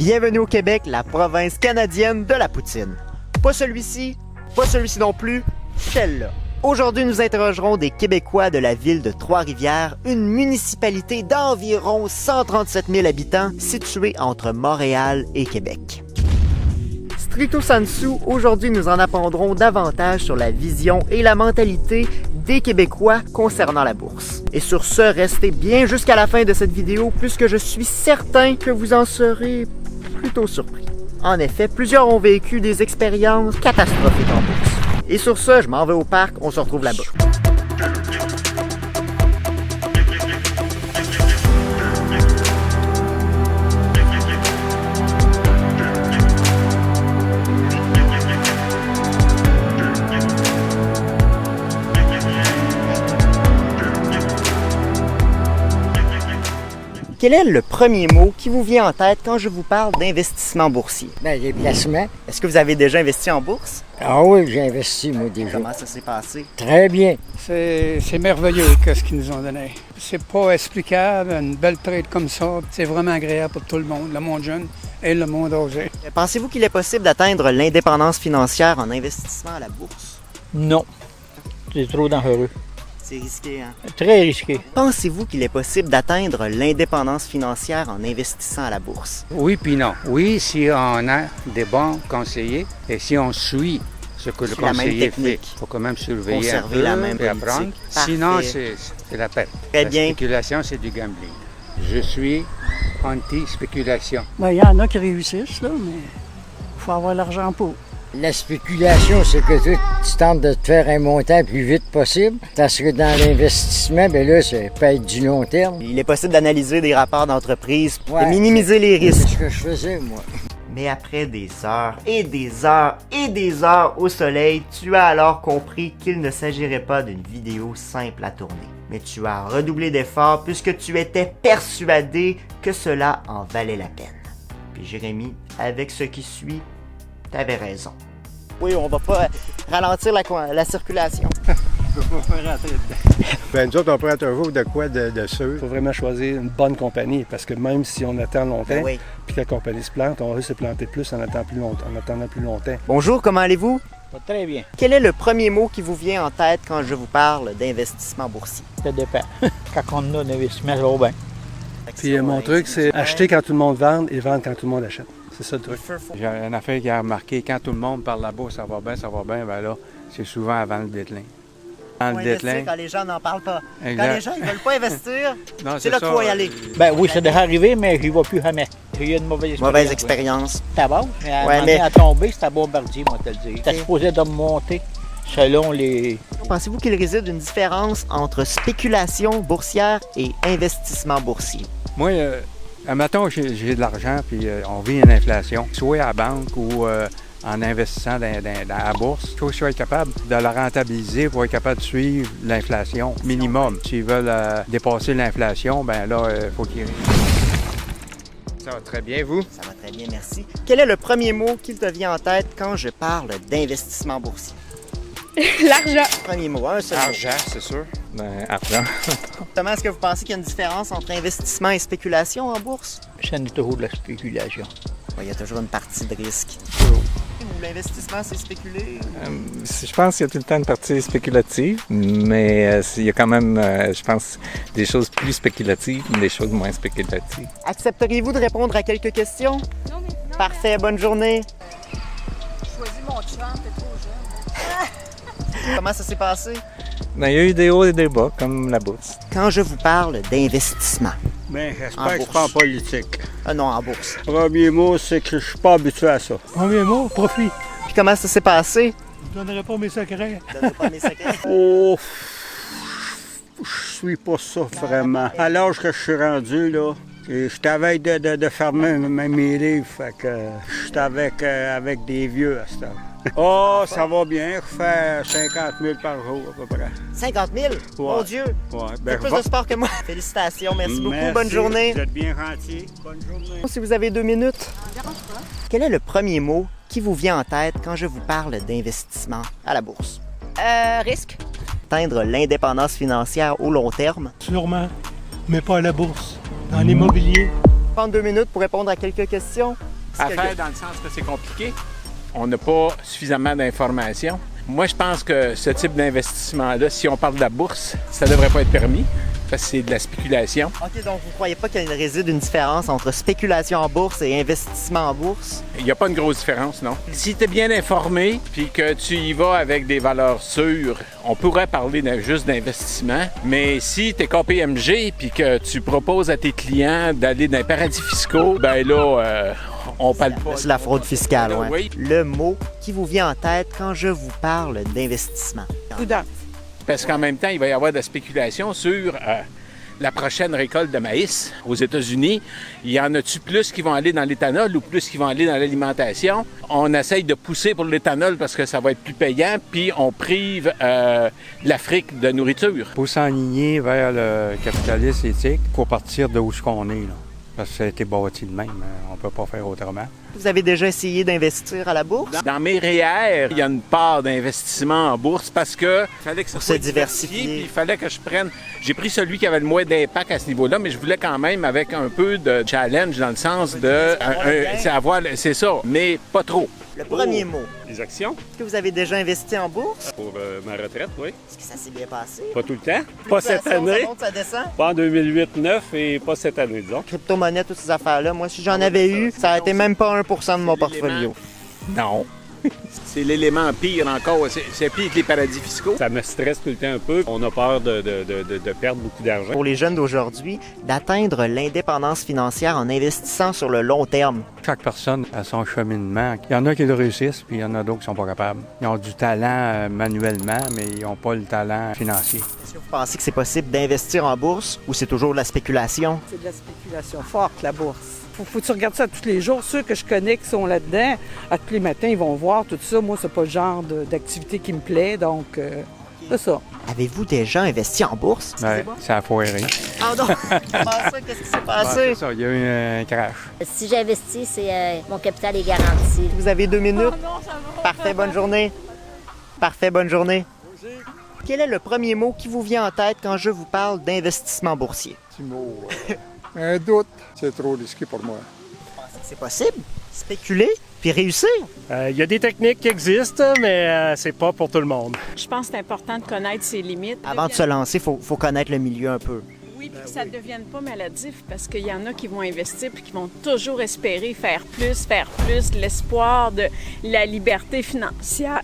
Bienvenue au Québec, la province canadienne de la poutine. Pas celui-ci non plus, celle-là. Aujourd'hui, nous interrogerons des Québécois de la ville de Trois-Rivières, une municipalité d'environ 137 000 habitants située entre Montréal et Québec. Stricto sensu, aujourd'hui nous en apprendrons davantage sur la vision et la mentalité des Québécois concernant la bourse. Et sur ce, restez bien jusqu'à la fin de cette vidéo puisque je suis certain que vous en serez plutôt surpris. En effet, plusieurs ont vécu des expériences catastrophiques en bourse. Et sur ce, je m'en vais au parc, on se retrouve là-bas. Quel est le premier mot qui vous vient en tête quand je vous parle d'investissement boursier? Bien, les placements. Est-ce que vous avez déjà investi en bourse? Ah oui, j'ai investi, moi, déjà. Comment ça s'est passé? Très bien. C'est merveilleux ce qu'ils nous ont donné. C'est pas explicable, une belle trade comme ça. C'est vraiment agréable pour tout le monde jeune et le monde âgé. Pensez-vous qu'il est possible d'atteindre l'indépendance financière en investissement à la bourse? Non, c'est trop dangereux. C'est risqué, hein? Très risqué. Pensez-vous qu'il est possible d'atteindre l'indépendance financière en investissant à la bourse? Oui puis non. Oui, si on a des bons conseillers et si on suit ce que le conseiller fait. Il faut quand même surveiller conserver un peu la même et apprendre. Parfait. Sinon, c'est la perte. Très bien. La spéculation, c'est du gambling. Je suis anti-spéculation. Bien, il y en a qui réussissent, là, mais il faut avoir l'argent pour. La spéculation, c'est que tu tentes de te faire un montant le plus vite possible. Parce que dans l'investissement, bien là, ça peut être du long terme. Il est possible d'analyser des rapports d'entreprise pour Ouais, minimiser les C'est risques. ce que je faisais, moi. Mais après des heures et des heures et des heures au soleil, tu as alors compris qu'il ne s'agirait pas d'une vidéo simple à tourner. Mais tu as redoublé d'efforts puisque tu étais persuadé que cela en valait la peine. Puis Jérémy, avec ce qui suit, t'avais raison. Oui, on va pas ralentir la circulation. Je peux pas faire rentrer dedans. Ben, nous autres, on prend toujours de quoi de sûr. Il faut vraiment choisir une bonne compagnie parce que même si on attend longtemps, Oui. puis que la compagnie se plante, on risque de se planter plus en attendant plus longtemps. Bonjour, comment allez-vous? Très bien. Quel est le premier mot qui vous vient en tête quand je vous parle d'investissement boursier? Ça dépend. Quand on a un investissement, ça va bien. Puis mon truc, c'est acheter quand tout le monde vend et vendre quand tout le monde achète. C'est ça le truc. J'ai une affaire qui a remarqué, quand tout le monde parle là-bas, ça va bien, ben là, c'est souvent avant le déclin. Avant le déclin. Quand les gens n'en parlent pas. Exact. Quand les gens ne veulent pas investir, Non, c'est là qu'il faut y aller. Ben oui, c'est déjà arrivé, mais j'y vais plus jamais. J'ai eu une mauvaise expérience. Mauvaise expérience. C'était bon, mais à un Ouais, moment donné, à tomber, c'était bombardier, moi, te le dire. C'était supposé de me monter selon les... Pensez-vous qu'il réside une différence entre spéculation boursière et investissement boursier? Moi, mettons, j'ai de l'argent, puis on vit une inflation, soit à la banque ou en investissant dans la bourse. Il faut que je sois capable de la rentabiliser pour être capable de suivre l'inflation minimum. S'ils veulent dépasser l'inflation, ben là, il faut qu'ils... Ça va très bien, vous? Ça va très bien, merci. Quel est le premier mot qui te vient en tête quand je parle d'investissement boursier? L'argent. Premier mot, un seul mot. Argent, c'est sûr. Ben, argent. Comment est-ce que vous pensez qu'il y a une différence entre investissement et spéculation en bourse? Ça n'est toujours de la spéculation. Il y a toujours une partie de risque. L'investissement, c'est spéculer? Je pense qu'il y a tout le temps une partie spéculative, mais il y a quand même, je pense, des choses plus spéculatives, des choses moins spéculatives. Accepteriez-vous de répondre à quelques questions? Non, mais non. Parfait, bonne journée. Choisis mon chum, t'es trop jeune. Comment ça s'est passé? Ben, il y a eu des hauts et des bas, comme la bourse. Quand je vous parle d'investissement, Ben, En j'espère que c'est bourse. pas en politique. non, en bourse. Premier mot, c'est que je suis pas habitué à ça. Premier mot, profit. Puis comment ça s'est passé? Je ne donnerai pas mes secrets. Je donnerai pas mes secrets. Oh, je suis pas ça vraiment. À l'âge que je suis rendu, là, et je t'avais de fermer mes livres, fait que je suis avec des vieux à ce temps. Oh, ça va bien, je fais 50 000 par jour à peu près. 50 000? Mon Dieu! Ouais, Faites plus de sport que moi. Félicitations, merci beaucoup, bonne journée. Vous êtes bien gentil. Bonne journée. Si vous avez 2 minutes. Quel est le premier mot qui vous vient en tête quand je vous parle d'investissement à la bourse? Risque. Atteindre l'indépendance financière au long terme. Sûrement, mais pas à la bourse. Dans l'immobilier. Prendre 2 minutes pour répondre à quelques questions. À faire dans le sens que c'est compliqué. On n'a pas suffisamment d'informations. Moi, je pense que ce type d'investissement-là, si on parle de la bourse, ça ne devrait pas être permis parce que c'est de la spéculation. OK, donc vous ne croyez pas qu'il réside une différence entre spéculation en bourse et investissement en bourse? Il n'y a pas une grosse différence, non. Si tu es bien informé puis que tu y vas avec des valeurs sûres, on pourrait parler juste d'investissement. Mais si tu es KPMG puis que tu proposes à tes clients d'aller dans les paradis fiscaux, ben là, on parle pas. C'est la fraude fiscale, Là, oui. oui. Le mot qui vous vient en tête quand je vous parle d'investissement? Prudence. Parce qu'en même temps, il va y avoir de la spéculation sur la prochaine récolte de maïs aux États-Unis. Il y en a-tu plus qui vont aller dans l'éthanol ou plus qui vont aller dans l'alimentation? On essaye de pousser pour l'éthanol parce que ça va être plus payant, puis on prive l'Afrique de nourriture. Il faut s'enligner vers le capitalisme éthique pour partir de où ce qu'on est, là. Parce que ça a été bâti de même. On ne peut pas faire autrement. Vous avez déjà essayé d'investir à la bourse? Dans mes REER, il y a une part d'investissement en bourse parce que fallait que ça Pour soit se diversifier. puis il fallait que je prenne. J'ai pris celui qui avait le moins d'impact à ce niveau-là, mais je voulais quand même avec un peu de challenge dans le sens de c'est ça, mais pas trop. Le premier mot. Les actions Est-ce que vous avez déjà investi en bourse? pour ma retraite, oui. Est-ce que ça s'est bien passé? Pas tout le temps. Pas cette Fluctuation, année. Ça monte, ça descend? Pas en 2008-9 et pas cette année, disons. Crypto-monnaie, toutes ces affaires-là. Moi, si j'en avais eu, ça aurait été même pas 1% de mon portfolio. Non. C'est l'élément pire encore. C'est pire que les paradis fiscaux. Ça me stresse tout le temps un peu. On a peur de perdre beaucoup d'argent. Pour les jeunes d'aujourd'hui, d'atteindre l'indépendance financière en investissant sur le long terme. Chaque personne a son cheminement. Il y en a qui le réussissent, puis il y en a d'autres qui ne sont pas capables. Ils ont du talent manuellement, mais ils n'ont pas le talent financier. Est-ce que vous pensez que c'est possible d'investir en bourse ou c'est toujours de la spéculation? C'est de la spéculation forte, la bourse. Faut que tu regardes ça tous les jours. Ceux que je connais qui sont là-dedans, à tous les matins, ils vont voir tout ça. Moi, c'est pas le genre d'activité qui me plaît, donc c'est ça. Avez-vous déjà investi en bourse? Ouais, ça a foiré. Ah non! Comment ça? Qu'est-ce qui s'est Ouais, passé? c'est ça, il y a eu un crash. Si j'investis, c'est mon capital est garanti. Vous avez 2 minutes? Oh non, ça va. Parfait, bonne journée. Parfait, bonne journée. Quel est le premier mot qui vous vient en tête quand je vous parle d'investissement boursier? Petit mot. Un doute. C'est trop risqué pour moi. Vous pensez que c'est possible? Spéculer puis réussir? Il y a des techniques qui existent, mais c'est pas pour tout le monde. Je pense que c'est important de connaître ses limites. Avant de se lancer, il faut connaître le milieu un peu. Oui, puis que ça ne devienne pas maladif, parce qu'il y en a qui vont investir puis qui vont toujours espérer faire plus. L'espoir de la liberté financière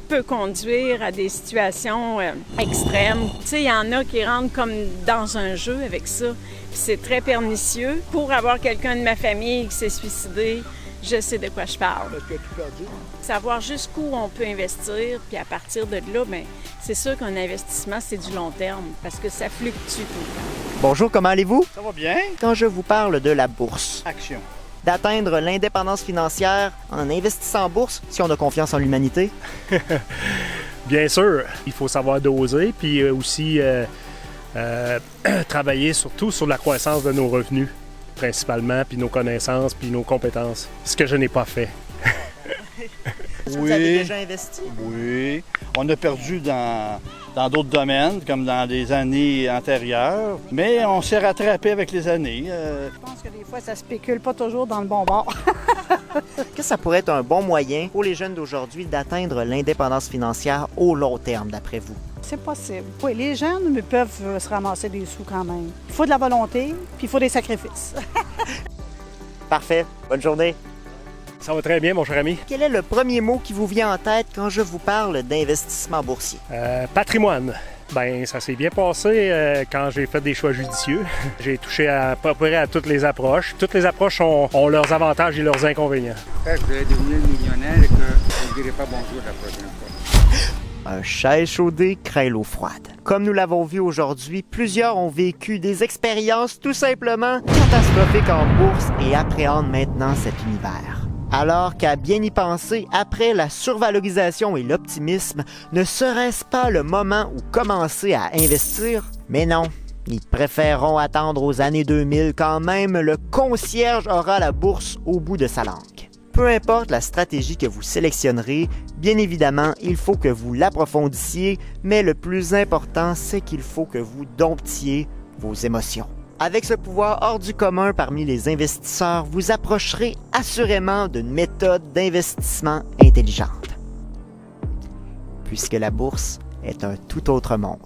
peut conduire à des situations extrêmes. Tu sais, il y en a qui rentrent comme dans un jeu avec ça, puis c'est très pernicieux. Pour avoir quelqu'un de ma famille qui s'est suicidé, je sais de quoi je parle. Savoir jusqu'où on peut investir, puis à partir de là, bien, c'est sûr qu'un investissement, c'est du long terme, parce que ça fluctue tout le temps. Bonjour, comment allez-vous? Ça va bien? Quand je vous parle de la bourse, Action. d'atteindre l'indépendance financière en investissant en bourse, si on a confiance en l'humanité, Bien sûr, il faut savoir doser, puis aussi travailler surtout sur la croissance de nos revenus, principalement, puis nos connaissances, puis nos compétences. Ce que je n'ai pas fait. est-ce que vous avez déjà investi? Oui. On a perdu dans d'autres domaines, comme dans les années antérieures, mais on s'est rattrapé avec les années. Je pense que des fois, ça spécule pas toujours dans le bon bord. Qu'est-ce que ça pourrait être un bon moyen pour les jeunes d'aujourd'hui d'atteindre l'indépendance financière au long terme, d'après vous? C'est possible. Oui, les jeunes peuvent se ramasser des sous quand même. Il faut de la volonté, puis il faut des sacrifices. Parfait. Bonne journée. Ça va très bien, mon cher ami. Quel est le premier mot qui vous vient en tête quand je vous parle d'investissement boursier? Patrimoine. Ben, ça s'est bien passé quand j'ai fait des choix judicieux. J'ai touché à peu près à toutes les approches. Toutes les approches ont leurs avantages et leurs inconvénients. Je vais devenir millionnaire et que je ne dirai pas bonjour la prochaine fois. Un chat échaudé craint l'eau froide. Comme nous l'avons vu aujourd'hui, plusieurs ont vécu des expériences tout simplement catastrophiques en bourse et appréhendent maintenant cet univers. Alors qu'à bien y penser, après la survalorisation et l'optimisme, ne serait-ce pas le moment où commencer à investir? Mais non, ils préféreront attendre aux années 2000 quand même le concierge aura la bourse au bout de sa langue. Peu importe la stratégie que vous sélectionnerez, bien évidemment, il faut que vous l'approfondissiez, mais le plus important, c'est qu'il faut que vous domptiez vos émotions. Avec ce pouvoir hors du commun parmi les investisseurs, vous approcherez assurément d'une méthode d'investissement intelligente. Puisque la bourse est un tout autre monde.